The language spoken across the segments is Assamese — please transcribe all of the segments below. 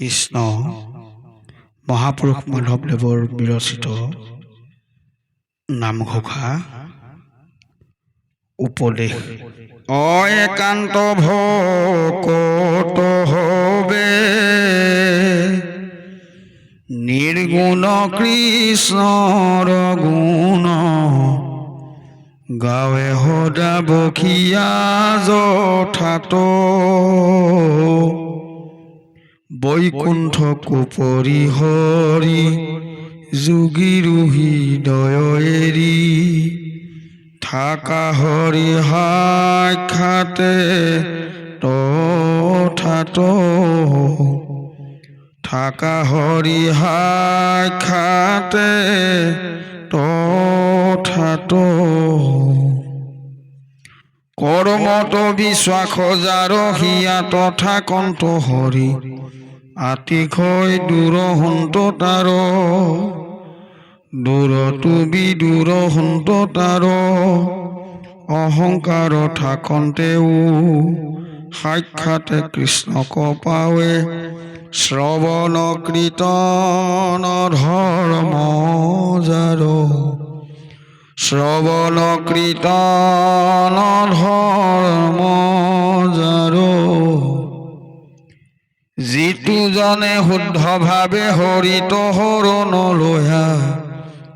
কৃষ্ণ মহাপুৰুষ মাধৱদেৱৰ বিৰচিত নামঘোষা উপদেশ। একান্ত ভকত হবে নিৰ্গুণ কৃষ্ণৰ গুণ, গাৱে সদা বখিয়া যথাত বৈকুণ্ঠ কুপৰি হৰি যোগীৰো হৃদয় এৰি, থাকা হৰি সাক্ষাতে তথাত থাকা হৰি সাক্ষাতে তথাত কৰ্মত বিশ্বাস যাৰ হিয়া তথা কণ্ঠ হৰি, আতিশয় দূৰ হন্ত তাৰ দূৰতো বিদূৰ হন্ত তাৰ, অহংকাৰ থাকন্তেও সাক্ষাতে কৃষ্ণক পাৱে, শ্ৰৱণ কীৰ্তন ধৰ্ম যাৰ, শ্ৰৱণ কীৰ্তন ধৰ্ম যাৰ, যিটো জনে শুদ্ধভাৱে হৰিত শৰণ লয়া,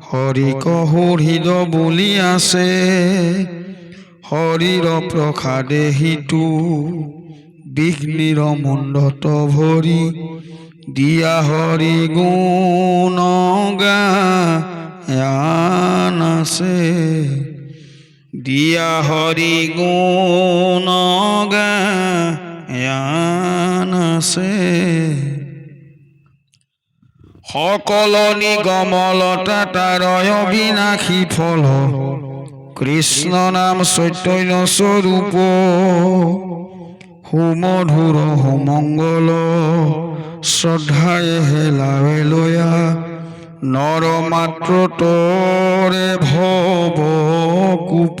হৰিক হৃদ বুলি আছে, হৰিৰ প্ৰসাদে সিটো বিঘ্নিৰ মুণ্ডত ভৰি, দিয়া হৰি গুণ গান আছে, দিয়া হৰি গুণ গান আছে। সকল নিগমলতা তাৰ অবিনাশী ফল, কৃষ্ণ নাম চৈতন্য স্বৰূপ, সুমধুৰ সুমংগল, শ্ৰদ্ধায়ে হেলাৱে লয়া, নৰ মাত্ৰ তৰে ভৱ কূপ,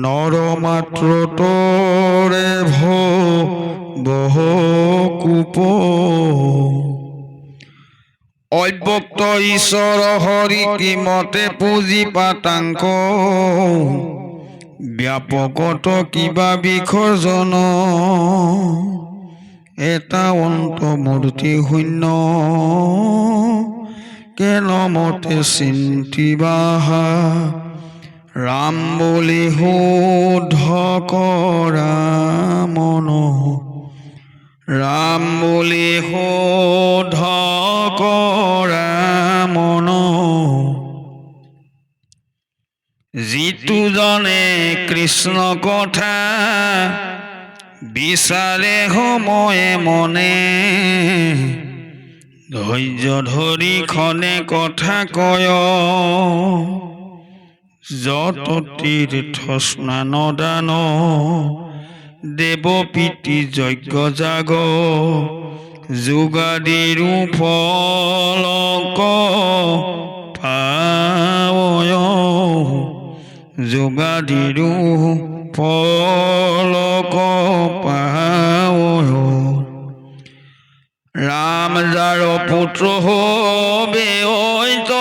নৰ মাত্ৰ তৰে ভৱ কূপ। অব্যক্ত ঈশ্বৰ হৰি কিমতে পুঁজি পাতাংক, ব্যাপকত কিবা বিসৰ্জন, এটা অন্তমূৰ্তি শূন্য, কেনমতে চিন্তিবাহা, ৰাম বুলি শুদ্ধ কৰা মন, ৰাম বুলি শুদ্ধ কৰা মন, যিটো জনে কৃষ্ণ কথা বিচাৰে সময়ে মনে, ধৈৰ্য ধৰি খনে কথা কয়, যত তীৰ্থ স্নান দান, দেৱ প্ৰীতি যজ্ঞ যাগ, যোগাদিৰো ফলক পাৱয়, যোগাদিৰো ফলক পাৱয়। ৰাম যাৰ পুত্ৰ হবে ঐত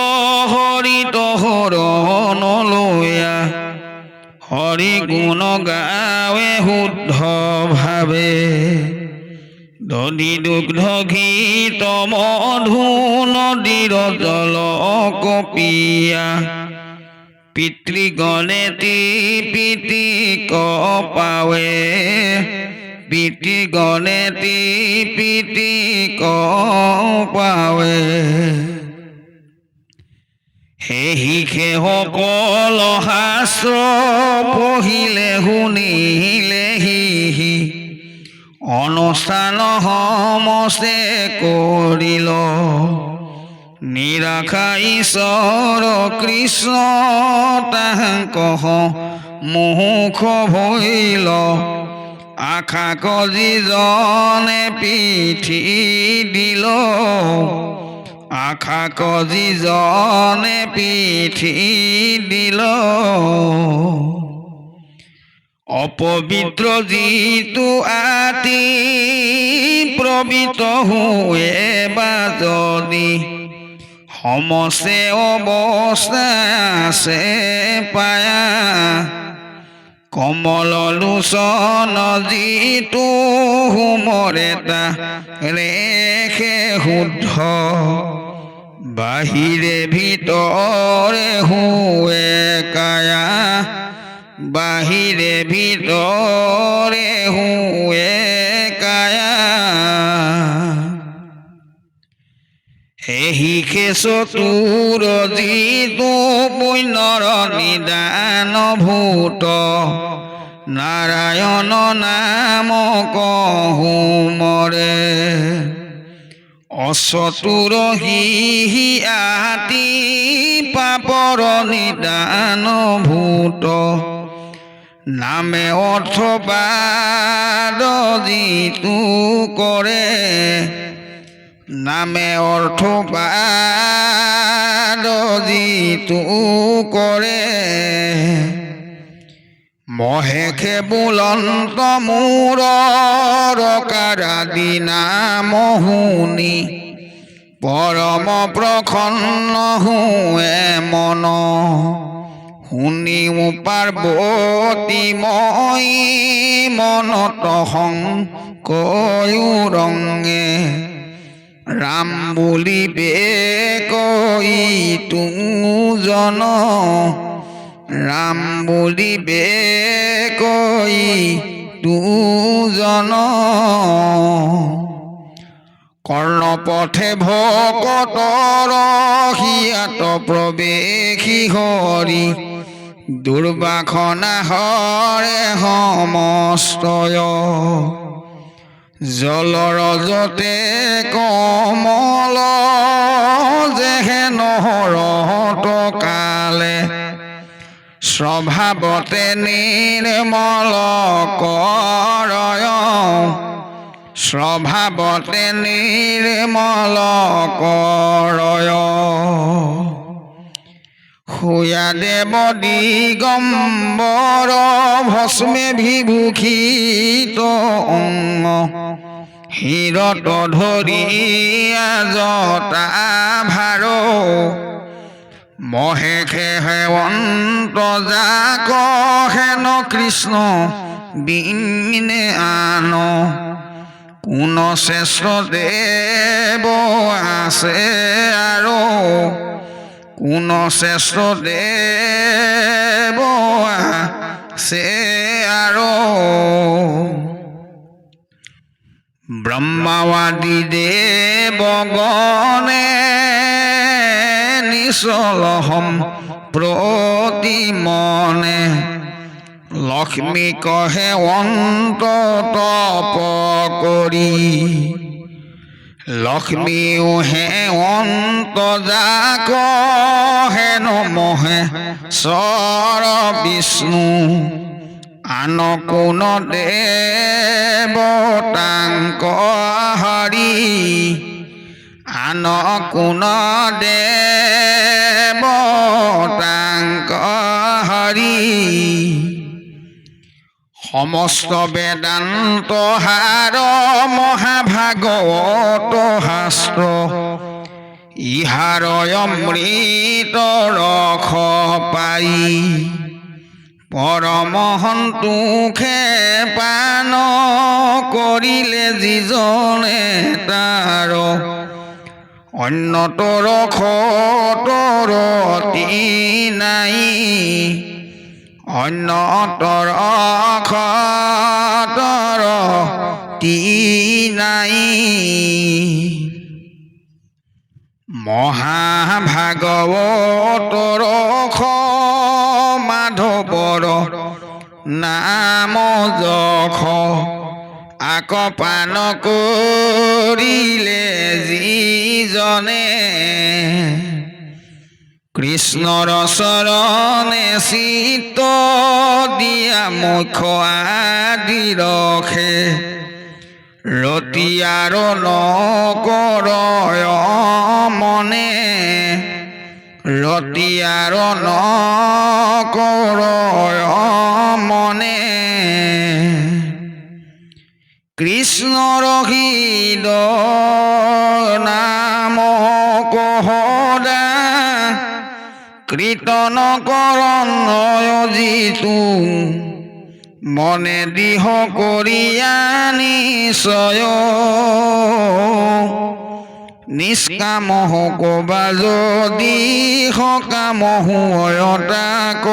হৰিত শৰণ লয়া, হৰি গুণ গাৱে শুদ্ধ ভাৱে, দধি দুগ্ধ ঘৃত মধু নদীৰ জল কপিয়া, পিতৃগণে প্ৰীতি পাৱে, পিতৃগণে প্ৰীতি পাৱে। সেহি সকল শাস্ত্ৰ পঢ়িলে শুনিলে হি, অনুষ্ঠান সমস্তে কৰিল, নিৰাশা ঈশ্বৰ কৃষ্ণ তাহাক মুখ ভৈল, আশা কজি জনে পিঠি দিল, আশা কজি জনে পিঠি দিল। অপবিত্ৰ যিটো আতি প্লবিত হুয়ে বা যদি সমসে অৱস্থা আছে পায়া কমল লোচন যিটো হুমৰে তা ৰেখে শুদ্ধ বাহিৰে ভিতৰে হুৱে কায়া বাহিৰে ভিতৰে হুৱে কায়া এহিকে চতুৰ যিটো পুণ্যৰ নিদান ভূত নাৰায়ণ নাম কহু মৰে অচতুৰ হি আতি পাপৰ নিদান ভূত নামে অৰ্থপাদ যিটো কৰে নামে অৰ্থপাদ যিটো কৰে মহেশে বুলন্ত মূৰৰ কাৰাদি নাম শুনি পৰম প্ৰসন্ন হুৱে মন শুনি পাৰ্বতী মই মনত সংকয়ো ৰঙে ৰাম বুলিবে কৈ তুজন ৰাম বুলিবে কৈ তুজন কৰ্ণপথে ভকতৰ হিয়াত প্ৰৱেশী হৰি দুৰ্বাসনা হৰে সমস্তয় জলৰজতে কমল যেহেন হৰত কালে স্বভাৱতে নিৰ্মল কৰয় স্বভাৱতে নিৰ্মল কৰয় হুয়া দেৱ দিগম্বৰ ভস্মে বিভূষিত অঙ্গ হীৰত ধৰিয়া জটা ভাৰ মহেশে হেৱন্ত যাক হেন কৃষ্ণ বিনে আন কোন শ্ৰেষ্ঠ দেৱ আছে আৰু কোন শ্ৰেষ্ঠ দেৱ আছে আৰু ব্ৰহ্মাদি দেৱগণে নিচল প্ৰতি মনে লক্ষ্মী কহে অন্ত তপ কৰি লক্ষ্মীও হে অন্ত যাক হেন মহে চৰ বিষ্ণু আন কোন দেৱতাংক হৰি আন কোন দেৱতাংক হৰি সমস্ত বেদান্ত সাৰ মহাভাগৱত শাস্ত্ৰ ইহাৰ অমৃত ৰস পাই পৰমহন্তোষে পান কৰিলে যিজনে তাৰ অন্যতৰ ৰসতৰ অতি নাই অন্যতৰ ৰসতৰ অতি নাই মহাভাগৱতৰ ৰস মাধৱৰ নাম যখ আকপান কৰিলে যিজনে কৃষ্ণৰ চৰণে চিত্ত দিয়া মুখ্য আদি ৰখে ৰতি আৰু নকৰয় মনে ৰতি আৰু নকৰয় মনে কৃষ্ণৰ হৃদ নাম কহদা কীৰ্তন কৰণ যিটো মনে দিহ কৰিয়া নিশ্চয় নিষ্কাম কবা যদি সকাম তাক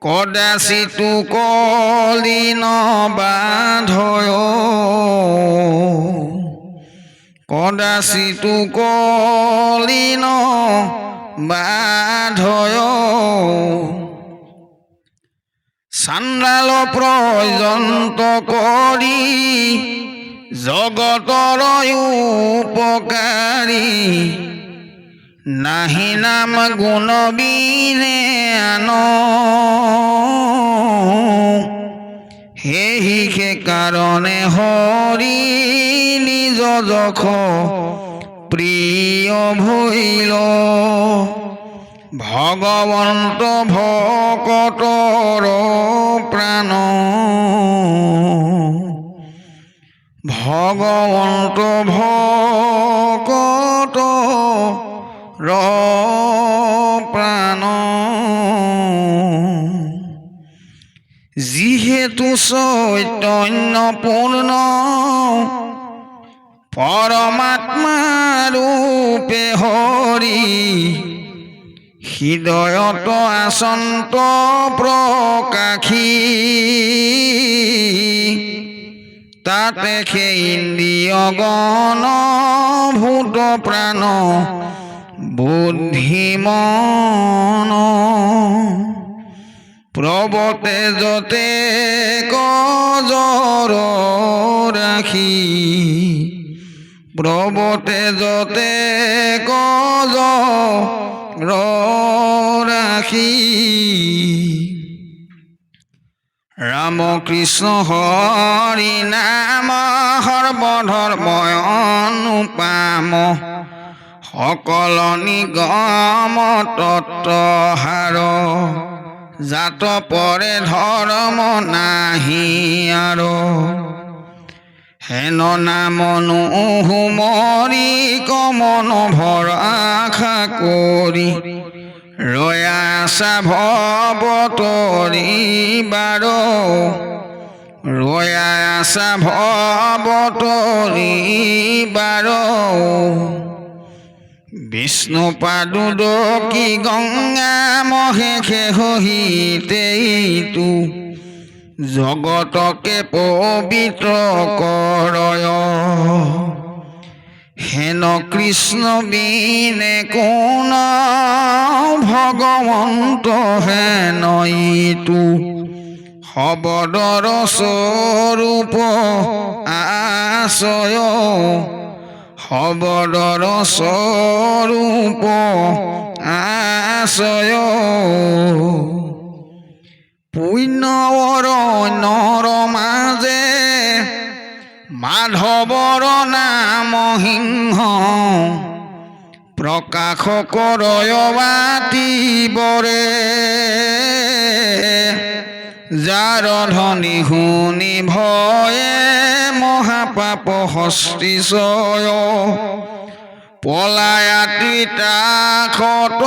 কদাচিতো কলি নবাধয় কদাচিতো কলি নবাধয় চাণ্ডাল পৰ্যন্ত কৰি জগতৰ উপকাৰী নাহি নাম গুণ বিনে আন সেই কাৰণে হৰি নিজ যখ প্ৰিয় ভৈল ভগৱন্ত ভকতৰ প্ৰাণ ভগৱন্ত ভকতৰ প্ৰাণ যিহেতু চৈতন্যপূৰ্ণ পৰমাত্মা ৰূপে হৰি হৃদয়ত আচন্ত প্ৰকাশী তাতে সেই ইন্দ্ৰিয় গণ ভূত প্ৰাণ বুদ্ধিমন প্ৰবতে যতে কজৰ ৰাখি প্ৰবতে যতে কজৰ ৰাখি ৰাম কৃষ্ণ হৰি নাম সৰ্বধৰ্ময় অনুপাম সকল নিগম তত্ত্বহাৰ জাত পৰে ধৰ্ম নাহি আৰু হেন নাম নুহুমৰি কমন ভৰ আশা কৰি ৰয়া আশা ভৱ তৰিবাৰ ৰয়া আশা ভৱ তৰিবাৰ বিষ্ণু পাদুদকী গংগা মহেশে সহিতেইতো জগতকে পবিত্ৰ কৰয় হেন কৃষ্ণ বিনে কোন ভগৱন্ত হেন ইটো শবদৰ স্বৰূপ আশ্ৰয় শবদৰ স্বৰূপ আশ্ৰয় পুণ্যৰ অন্যৰ মাজে মাধৱৰ নাম সিংহ প্ৰকাশ কৰয় বাতিবৰে যাৰ ধ্বনি শুনি ভয়ে মহাপাপ হস্তিশয় পলায়াতি ত্ৰাসতলৰে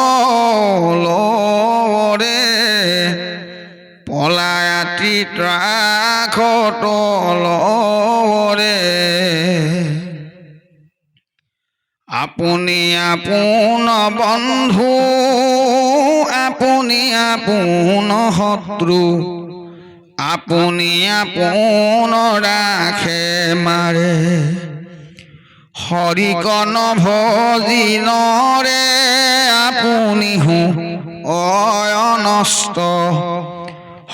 পলায়াতি ত্ৰাসতলৰে আপুনি আপোন বন্ধু আপুনি আপোন শত্ৰু আপুনি আপোন ৰাখে মাৰে হৰিকন ভজিনৰে আপুনি অনষ্ট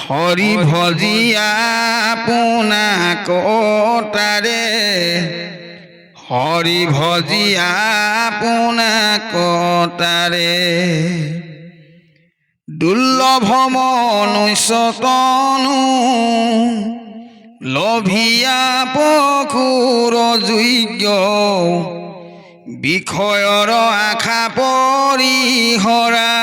হৰি ভজিয়া আপোনাক তাৰে হৰি ভজিয়া আপোনাক তাৰে দুৰ্লভ মনুষ্যতনু লভিয়া পশুৰ যোগ্য বিষয়ৰ আশা পৰিহৰা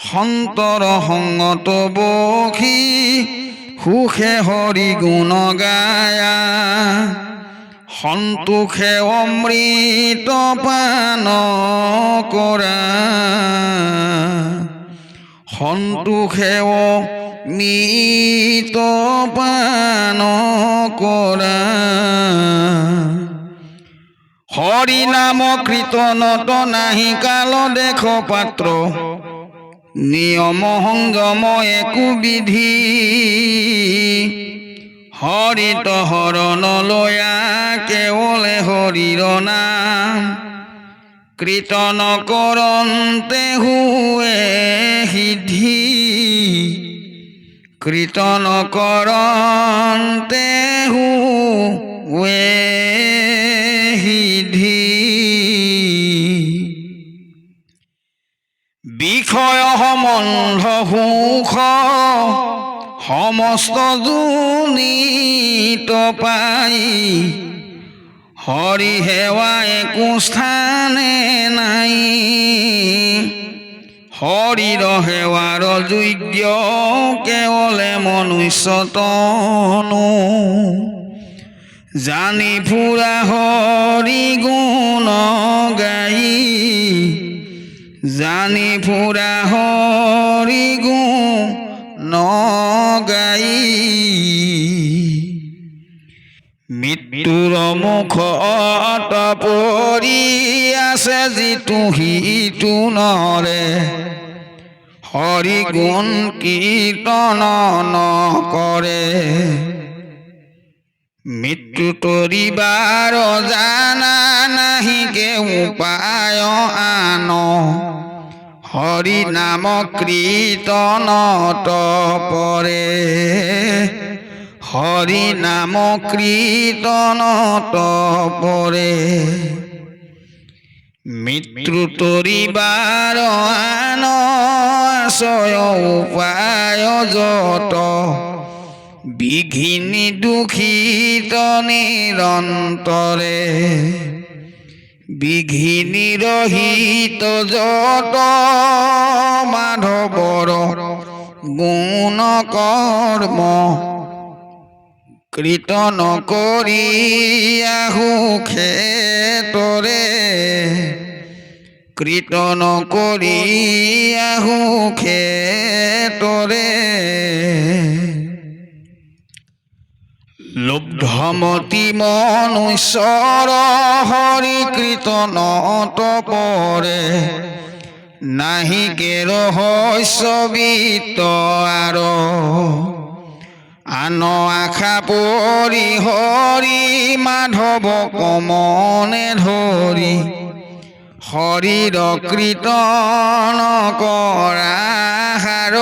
সন্তৰ সংগত বসি সুখে হৰি গুণ গায়া সন্তোষে অমৃত পান কৰা সন্তোষে অমৃত পান কৰা হৰি নাম কীৰ্তনত নাহি কাল দেখ পাত্ৰ নিয়ম সংযম একো বিধি হৰিত হৰণ লয়া কেৱলে হৰিৰ নাম কীৰ্তন কৰন্তে হুৱে সিদ্ধি কীৰ্তন কৰন্তে হুৱে সিদ্ধি বিষয় সম্বন্ধ সুখ সমস্ত জুনিত পাই হৰি সেৱা একো স্থানে নাই হৰিৰ সেৱাৰ যোগ্য কেৱলে মনুষ্য তনু জানি ফুৰা হৰি গুণ গাই জানি ফুৰা হৰি গুণ গাই মৃত্যুৰ মুখত পৰি আছে যিটো সিটো নৰে হৰি গুণ কীৰ্তন নকৰে মৃত্যু তৰিবাৰ জানা নাহি কেও উপায় আন হৰি নাম কীৰ্তনত পৰে হৰি নাম কীৰ্তনত পৰে মৃত্যু তৰিবাৰ আন আশ্ৰয় উপায় যত বিঘিনি দুখিত নিৰন্তৰে বিঘিনি ৰহিত যত মাধৱৰ গুণ কৰ্ম কীৰ্তন কৰি আহু ক্ষেত্ৰৰে কীৰ্তন কৰি আহু ক্ষেত্ৰৰে লুব্ধমতি মনুষ্যৰ হৰি কীৰ্তনত পৰে নাহি কেৰ শস্যবিত্ত আৰ আন আশা পৰি হৰি মাধৱ কমনে ধৰি হৰিৰ কীৰ্তন কৰা হাৰ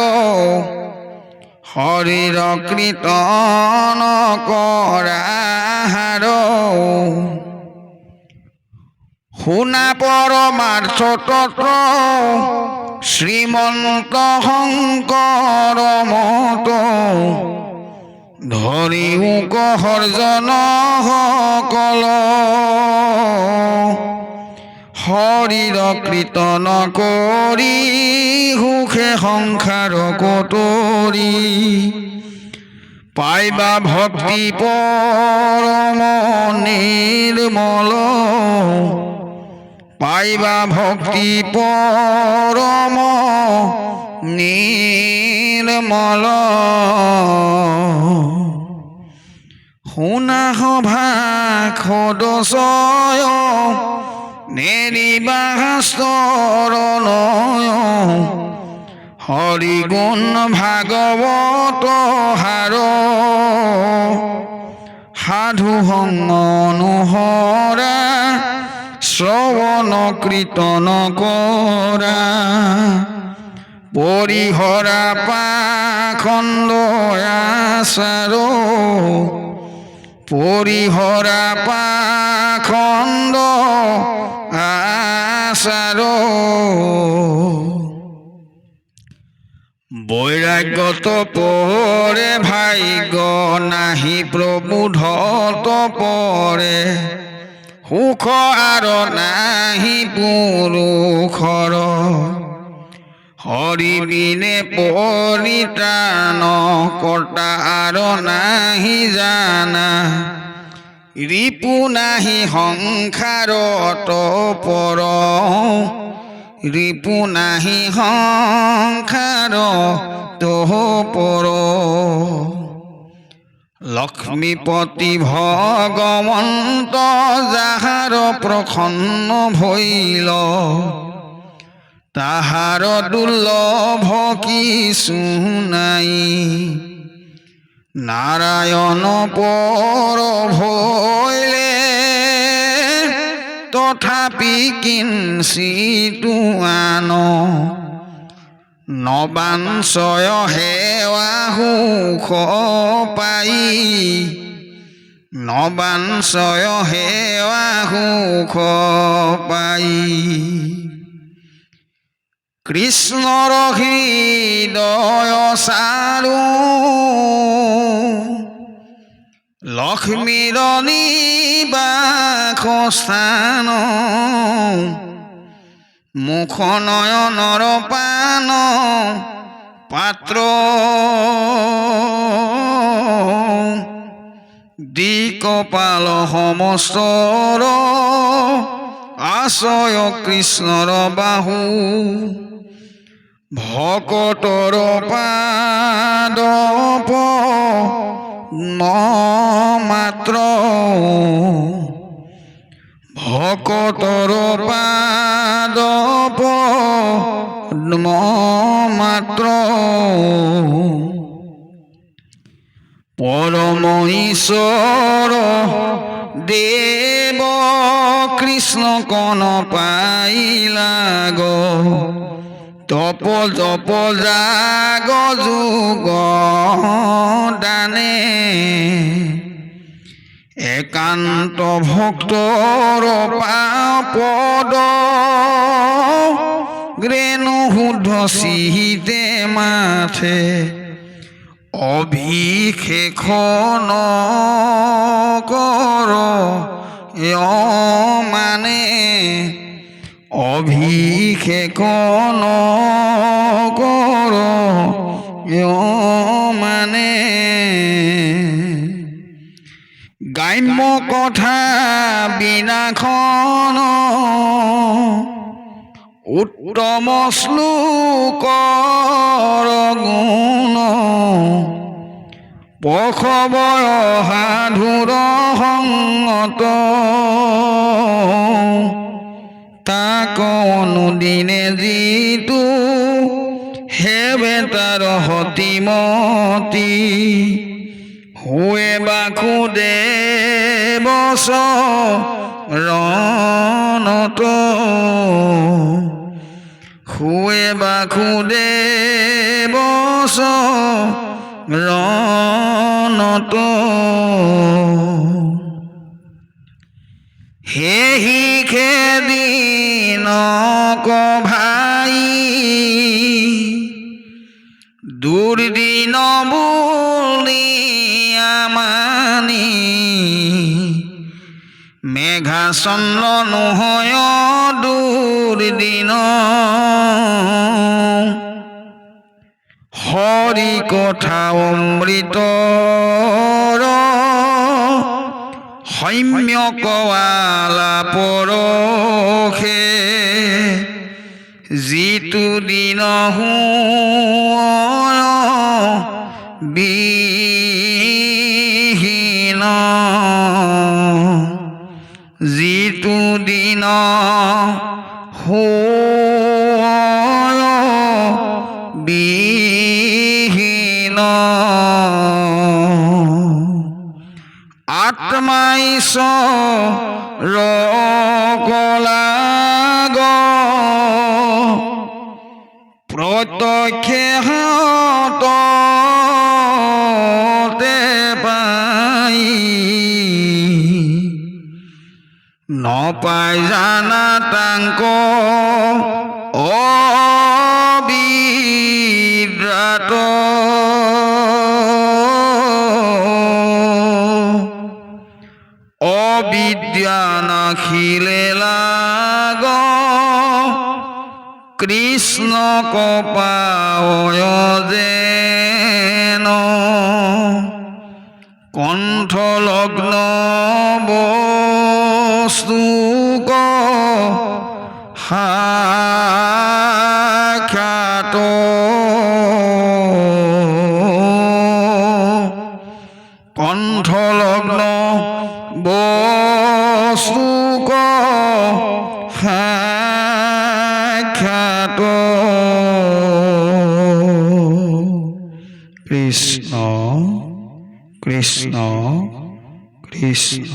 হৰিৰ কীৰ্তন কৰা হাৰ শুনা পৰমাৰ্থ তত্ত্ব শ্ৰীমন্ত শংকৰ মত ধৰিও কহৰ্জন সকল হৰিৰ কীৰ্তন কৰি সুখে সংসাৰ কটৰি পাইবা ভক্তি পৰম নিৰ্মল পাইবা ভক্তি পৰম নিৰ্মল শুনা সভা সদস্য নেৰিবা চৰণয় হৰি গুণ ভাগৱত হাৰ সাধু সংগ অনুসৰা শ্ৰৱণ কীৰ্তন কৰা পৰিহৰা পাখণ্ড আচাৰ পৰিহৰা পাখণ্ড আচাৰ বৈৰাগ্যত পৰে ভাগ্য নাহি প্ৰবোধত পৰে সুখ আৰু নাহি পুৰুষৰ হৰি বিনে পৰিত্ৰাণ কৰ্তা আৰু নাহি জানা ৰিপু নাহি সংসাৰত পৰ ৰিপু নাহি সংসাৰত পৰ লক্ষ্মীপতি ভগৱন্ত যাহাৰ প্ৰসন্ন ভৈল তাহাৰ দুৰ্লভ কিছু নাই নাৰায়ণ পৰ ভৈলে তথাপি কিঞ্চিতো আন নবাঞ্চয় সেৱা সুখ পাই নবাঞ্চয় সেৱা সুখ পাই কৃষ্ণৰ হৃদয় চাৰু লক্ষ্মীৰ নিবাস স্থান মুখ নয়নৰ পান পাত্ৰ দি কপাল সমস্তৰ আশ্ৰয় কৃষ্ণৰ বাহু ভকতৰ পাদ মাত্ৰ ভকতৰ পাদ মাত্ৰ পৰম ঈশ্বৰ দেৱ কৃষ্ণ কণ পাইলা গ তপ জপ জাগ যোগ দানে একান্ত ভক্তৰ পদ গ্ৰেণু শুদ্ধ চিহিতে মাথে অভিষেক কৰ মানে অভিষেক কৰ মানে গ্ৰাম্য কথা বিনাখন উত্তম শ্লোকৰ গুণ পখবয় সাধুৰ সংগত তাক অনুদিনে যিটো হেবে তাৰ হতিমতি হুৱে বাসুদেৱ চৰণত হুৱে বাসুদেৱ চৰণত হেহি খেদিনক ভাই দুৰ্দিন বুলি মানি মেঘাচন্দ্ৰ নহয় দুৰ্দিন হৰি কথা অমৃতৰ সম্যক পৰশে যিটো দিন বিহীন যিটো দিন বিহীন আত্মাই ৰকলাগ প্ৰত্যক্ষে হাততে পাই নপাই জানা তাংক অবিদ্ৰাত অবিদ্যা নাখিলে লাগ কৃষ্ণ কপায় যেন কণ্ঠলগ্ন বস্তুক সাক্ষাৎ কণ্ঠলগ্ন বস্তুক সাক্ষাৎ কৃষ্ণ কৃষ্ণ কৃষ্ণ।